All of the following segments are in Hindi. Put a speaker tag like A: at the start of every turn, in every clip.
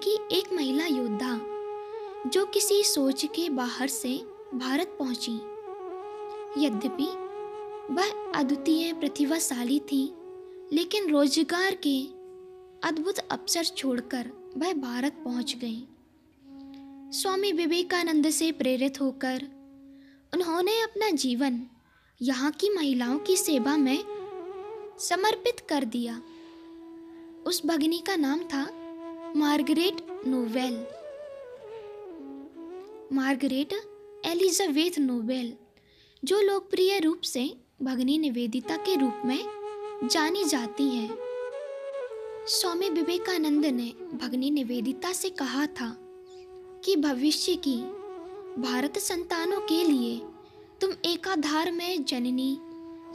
A: की एक महिला योद्धा जो किसी सोच के बाहर से भारत पहुंची। यद्यपि वह अद्वितीय प्रतिभाशाली थी, लेकिन रोजगार के अद्भुत अवसर छोड़कर वह भारत पहुंच गई। स्वामी विवेकानंद से प्रेरित होकर उन्होंने अपना जीवन यहाँ की महिलाओं की सेवा में समर्पित कर दिया। उस भगिनी का नाम था Margaret Nobel, Margaret Elizabeth Nobel, जो लोकप्रिय रूप से भगिनी निवेदिता के रूप में जानी जाती हैं। स्वामी विवेकानंद ने भगिनी निवेदिता से कहा था कि भविष्य की भारत संतानों के लिए तुम एकाधार में जननी,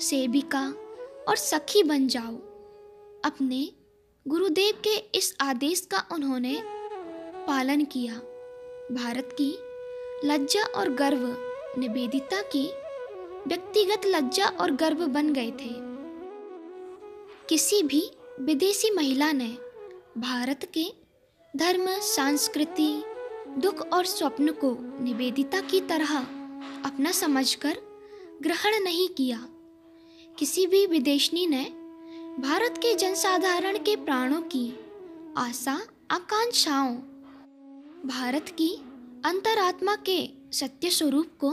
A: सेविका और सखी बन जाओ। अपने गुरुदेव के इस आदेश का उन्होंने पालन किया। भारत की लज्जा और गर्व निवेदिता की व्यक्तिगत लज्जा और गर्व बन गए थे। किसी भी विदेशी महिला ने भारत के धर्म, संस्कृति, दुख और स्वप्न को निवेदिता की तरह अपना समझकर ग्रहण नहीं किया। किसी भी विदेशी ने भारत के जनसाधारण के प्राणों की आशा आकांक्षाओं, भारत की अंतरात्मा के सत्य स्वरूप को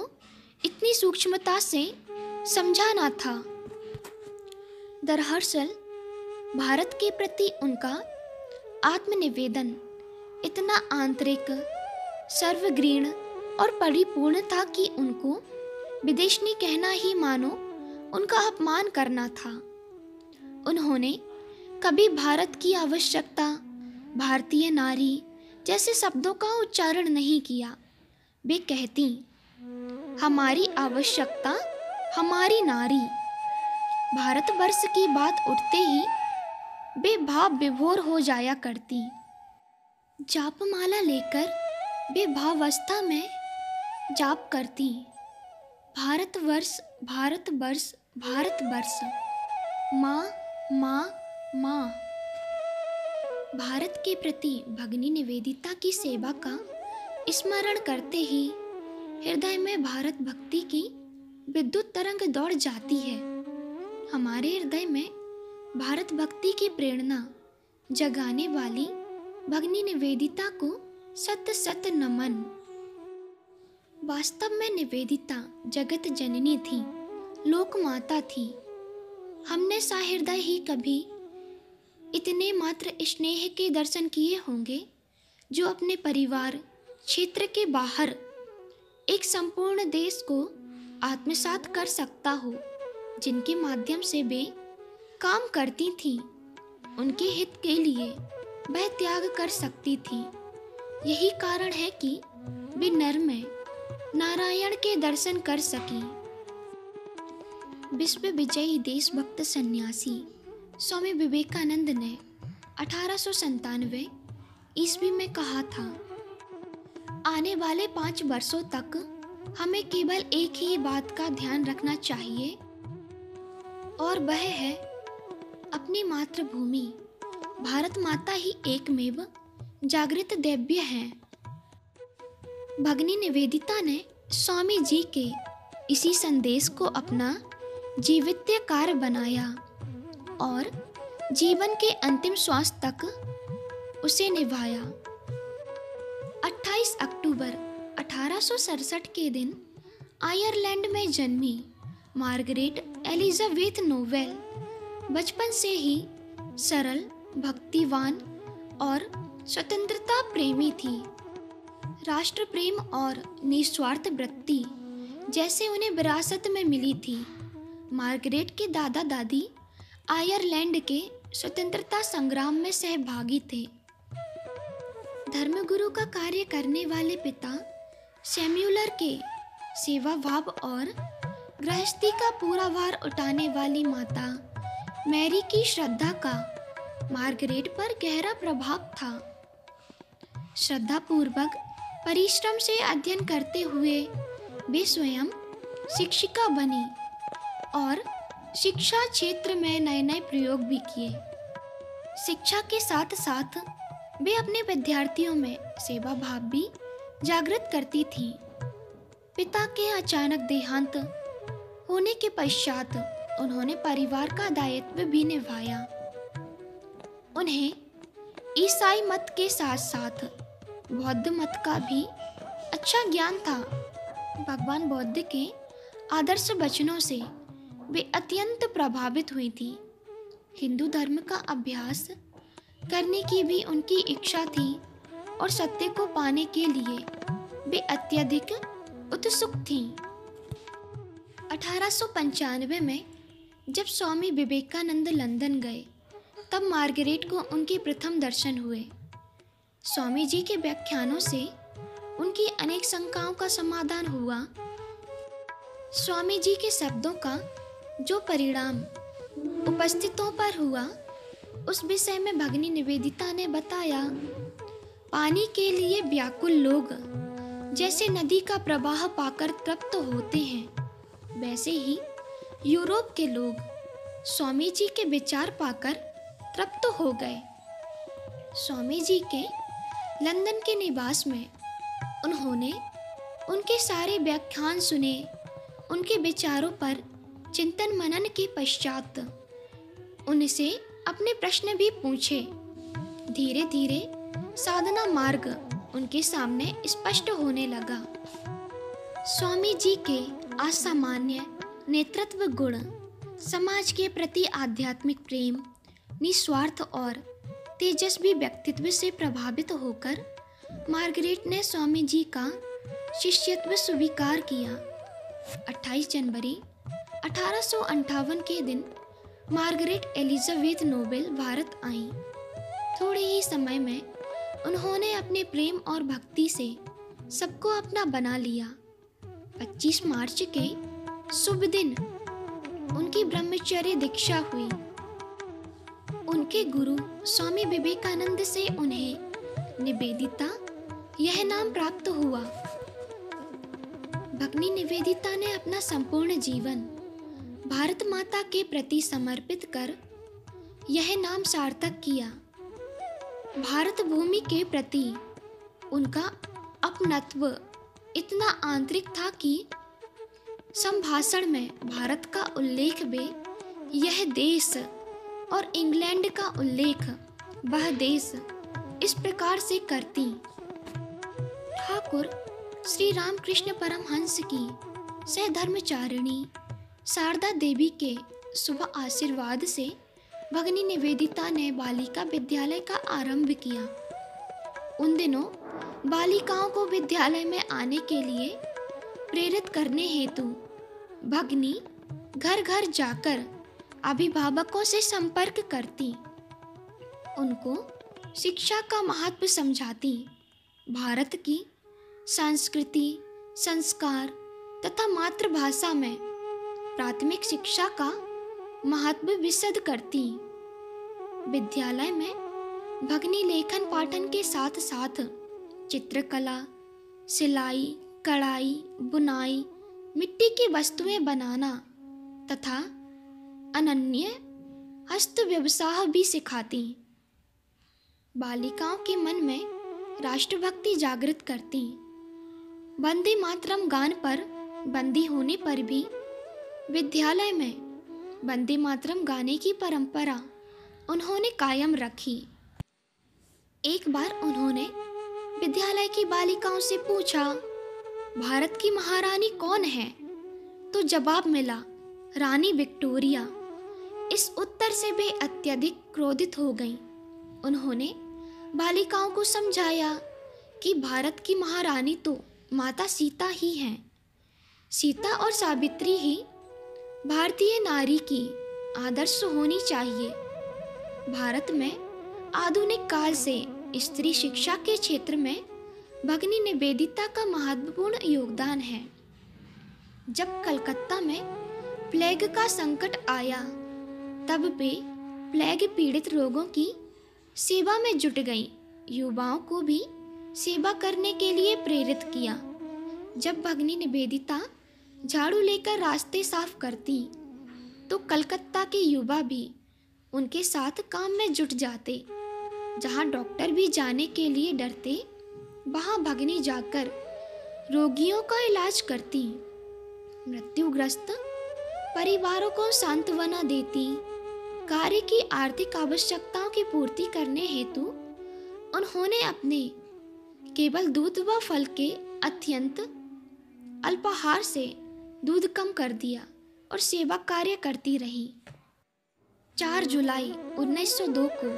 A: इतनी सूक्ष्मता से समझा न था। दरअसल भारत के प्रति उनका आत्मनिवेदन इतना आंतरिक, सर्वग्रीण और परिपूर्ण था कि उनको विदेशी कहना ही मानो उनका अपमान करना था। उन्होंने कभी भारत की आवश्यकता, भारतीय नारी जैसे शब्दों का उच्चारण नहीं किया। वे कहती, हमारी आवश्यकता हमारी नारी। भारतवर्ष की बात उठते ही वे भाव विभोर हो जाया करती। जापमाला लेकर वे भावावस्था में जाप करती, भारतवर्ष भारतवर्ष भारतवर्ष, माँ माँ माँ। भारत के प्रति भगिनी निवेदिता की सेवा का स्मरण करते ही हृदय में भारत भक्ति की विद्युत तरंग दौड़ जाती है। हमारे हृदय में भारत भक्ति की प्रेरणा जगाने वाली भगिनी निवेदिता को सत सत नमन। वास्तव में निवेदिता जगत जननी थी, लोक माता थी। हमने सहृदय ही कभी इतने मात्र स्नेह के दर्शन किए होंगे जो अपने परिवार क्षेत्र के बाहर एक संपूर्ण देश को आत्मसात कर सकता हो, जिनके माध्यम से वे काम करती थी। उनके हित के लिए वह त्याग कर सकती थी। यही कारण है कि वे नर में नारायण के दर्शन कर सकी। विश्व विजयी देशभक्त सन्यासी स्वामी विवेकानंद ने 1897 ईस्वी में कहा था, आने वाले 5 वर्षों तक हमें केवल एक ही बात का ध्यान रखना चाहिए और वह है अपनी मातृभूमि। भारत माता ही एकमेव जागृत दैव्य है। भगिनी निवेदिता ने स्वामी जी के इसी संदेश को अपना जीवित्य कार्य बनाया और जीवन के अंतिम श्वास तक उसे निभाया। 28 अक्टूबर 1867 के दिन आयरलैंड में जन्मी मार्गरेट एलिजाबेथ नोबेल बचपन से ही सरल, भक्तिवान और स्वतंत्रता प्रेमी थी। राष्ट्र प्रेम और निस्वार्थ वृत्ति जैसे उन्हें विरासत में मिली थी। मार्गरेट के दादा दादी आयरलैंड के स्वतंत्रता संग्राम में सहभागी थे। धर्मगुरु का कार्य करने वाले पिता सैम्यूलर के सेवा भाव और गृहस्थी का पूरा भार उठाने वाली माता मैरी की श्रद्धा का मार्गरेट पर गहरा प्रभाव था। श्रद्धापूर्वक परिश्रम से अध्ययन करते हुए वे स्वयं शिक्षिका बनी और शिक्षा क्षेत्र में नए नए प्रयोग भी किए। शिक्षा के साथ साथ वे अपने विद्यार्थियों में सेवा भाव भी जागृत करती थीं। पिता के अचानक देहांत होने के पश्चात उन्होंने परिवार का दायित्व भी निभाया। उन्हें ईसाई मत के साथ साथ बौद्ध मत का भी अच्छा ज्ञान था। भगवान बुद्ध के आदर्श वचनों से वे अत्यंत प्रभावित हुई थी। हिंदू धर्म का अभ्यास करने की भी उनकी इच्छा थी और सत्य को पाने के लिए वे अत्यधिक उत्सुक थीं। 1895 में जब स्वामी विवेकानंद लंदन गए, तब मार्गरेट को उनके प्रथम दर्शन हुए। स्वामी जी के व्याख्यानों से उनकी अनेक शंकाओं का समाधान हुआ। स्वामी जी के शब्दों का जो परिणाम उपस्थितों पर हुआ, उस विषय में भगिनी निवेदिता ने बताया। पानी के लिए व्याकुल लोग जैसे नदी का प्रवाह पाकर तृप्त होते हैं, वैसे ही यूरोप के लोग स्वामी जी के विचार पाकर तृप्त हो गए। स्वामी जी के लंदन के निवास में उन्होंने उनके सारे व्याख्यान सुने। उनके विचारों पर चिंतन मनन के पश्चात उनसे अपने प्रश्न भी पूछे। धीरे धीरे साधना मार्ग उनके सामने स्पष्ट होने लगा। स्वामी जी के असामान्य नेतृत्व गुण, समाज के प्रति आध्यात्मिक प्रेम, निस्वार्थ और तेजस्वी व्यक्तित्व से प्रभावित होकर मार्गरेट ने स्वामी जी का शिष्यत्व स्वीकार किया। 28 जनवरी 1858 के दिन मार्गरेट एलिजाबेथ नोबेल भारत आईं। थोड़े ही समय में उन्होंने अपने प्रेम और भक्ति से सबको अपना बना लिया। 25 मार्च के शुभ दिन उनकी ब्रह्मचर्य दीक्षा हुई। उनके गुरु स्वामी विवेकानंद से उन्हें निवेदिता यह नाम प्राप्त हुआ। भगिनी निवेदिता ने अपना संपूर्ण जीवन भारत माता के प्रति समर्पित कर यह नाम सार्थक किया। भारत भूमि के प्रति उनका अपनत्व इतना आंतरिक था कि संभाषण में भारत का उल्लेख वे यह देश और इंग्लैंड का उल्लेख वह देश इस प्रकार से करती। ठाकुर श्री रामकृष्ण परमहंस की सहधर्मचारिणी शारदा देवी के शुभ आशीर्वाद से भगिनी निवेदिता ने बालिका विद्यालय का आरंभ किया। उन दिनों बालिकाओं को विद्यालय में आने के लिए प्रेरित करने हेतु भगिनी घर घर जाकर अभिभावकों से संपर्क करती, उनको शिक्षा का महत्व समझाती, भारत की संस्कृति, संस्कार तथा मातृभाषा में प्राथमिक शिक्षा का महत्व विशद करती। विद्यालय में भगिनी लेखन पाठन के साथ साथ चित्रकला, सिलाई, कढ़ाई, बुनाई, मिट्टी की वस्तुएं बनाना तथा अनन्य हस्त व्यवसाय भी सिखाती। बालिकाओं के मन में राष्ट्रभक्ति जागृत करती। वंदे मातरम गान पर बंदी होने पर भी विद्यालय में वंदे मातरम गाने की परंपरा उन्होंने कायम रखी। एक बार उन्होंने विद्यालय की बालिकाओं से पूछा, भारत की महारानी कौन है? तो जवाब मिला, रानी विक्टोरिया। इस उत्तर से वे अत्यधिक क्रोधित हो गईं। उन्होंने बालिकाओं को समझाया कि भारत की महारानी तो माता सीता ही हैं। सीता और सावित्री ही भारतीय नारी की आदर्श होनी चाहिए। भारत में आधुनिक काल से स्त्री शिक्षा के क्षेत्र में भगिनी निवेदिता का महत्वपूर्ण योगदान है। जब कलकत्ता में प्लेग का संकट आया, तब वे प्लेग पीड़ित लोगों की सेवा में जुट गईं। युवाओं को भी सेवा करने के लिए प्रेरित किया। जब भगिनी निवेदिता झाड़ू लेकर रास्ते साफ करती, तो कलकत्ता के युवा भी उनके साथ काम में जुट जाते। जहाँ डॉक्टर भी जाने के लिए डरते, वहाँ भगनी जाकर रोगियों का इलाज करती, मृत्युग्रस्त परिवारों को सांत्वना देती। कार्य की आर्थिक आवश्यकताओं की पूर्ति करने हेतु उन्होंने अपने केवल दूध व फल के अत्यंत अल्पाहार से दूध कम कर दिया और सेवा कार्य करती रही। 4 जुलाई 1902 को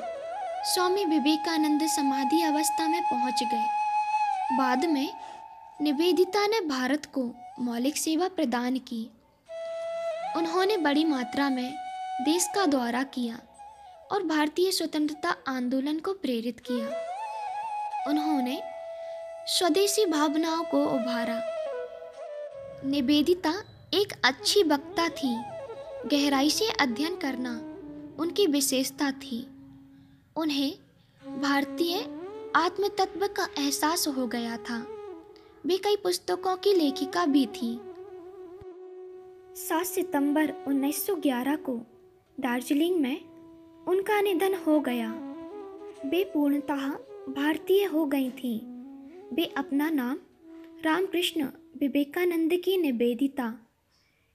A: स्वामी विवेकानंद समाधि अवस्था में पहुंच गए। बाद में निवेदिता ने भारत को मौलिक सेवा प्रदान की। उन्होंने बड़ी मात्रा में देश का दौरा किया और भारतीय स्वतंत्रता आंदोलन को प्रेरित किया। उन्होंने स्वदेशी भावनाओं को उभारा। निवेदिता एक अच्छी वक्ता थी। गहराई से अध्ययन करना उनकी विशेषता थी। उन्हें भारतीय आत्म तत्व का एहसास हो गया था। वे कई पुस्तकों की लेखिका भी थी। 7 सितंबर 1911 को दार्जिलिंग में उनका निधन हो गया। वे पूर्णतः भारतीय हो गई थीं। वे अपना नाम रामकृष्ण विवेकानंद की निवेदिता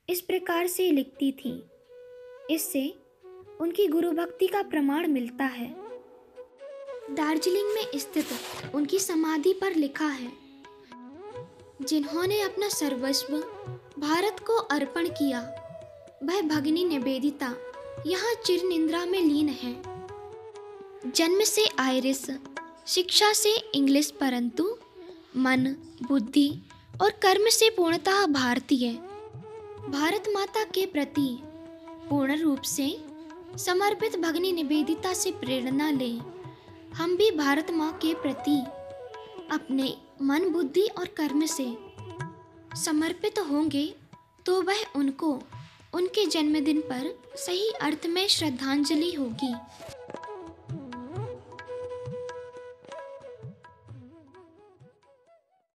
A: इस प्रकार से लिखती थीं। इससे उनकी गुरु भक्ति का प्रमाण मिलता है। दार्जिलिंग में स्थित उनकी समाधि पर लिखा है, जिन्होंने अपना सर्वस्व भारत को अर्पण किया, वह भगिनी निवेदिता यहाँ चिरनिद्रा में लीन है। जन्म से आयरिश, शिक्षा से इंग्लिश, परंतु मन, बुद्धि और कर्म से पूर्णतः भारतीय। भारत माता के प्रति पूर्ण रूप से समर्पित भगिनी निवेदिता से प्रेरणा लें। हम भी भारत माँ के प्रति अपने मन, बुद्धि और कर्म से समर्पित होंगे तो वह उनको उनके जन्मदिन पर सही अर्थ में श्रद्धांजलि होगी।